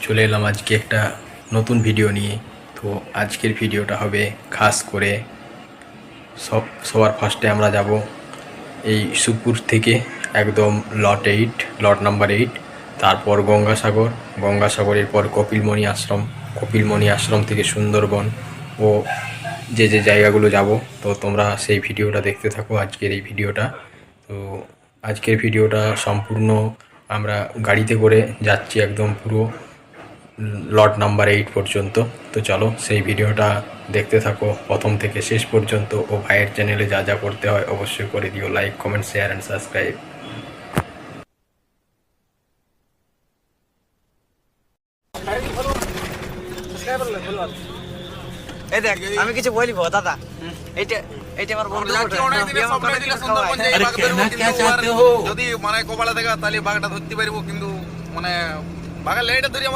চলে এলাম আজকে একটা নতুন ভিডিও নিয়ে। তো আজকের ভিডিওটা হবে খাস করে সবার ফার্স্টে আমরা যাব এই সুপুর থেকে একদম লট নাম্বার 8, তারপর গঙ্গাসাগরের পর কপিলমণি আশ্রম থেকে সুন্দরবন ও যে জায়গাগুলো যাব। তো তোমরা সেই ভিডিওটা দেখতে থাকো আজকের এই ভিডিওটা। তো আজকের ভিডিওটা সম্পূর্ণ আমরা গাড়িতে করে যাচ্ছি একদম পুরো লট নাম্বার 8 পর্যন্ত। তো চলো সেই ভিডিওটা দেখতে থাকো প্রথম থেকে শেষ পর্যন্ত। ও ভাইয়ের চ্যানেলে যা যা করতে হয় অবশ্যই করে দিও, like, comment, share and subscribe. এই দেখ আমি কিছু বলবো দাদা, এইটা এইটা আমার বন্ধু যদি মানে কপালে দেখা তাহলে বাঘটা ধরতে পারবো, কিন্তু মানে বাঘের লাইটে ধরে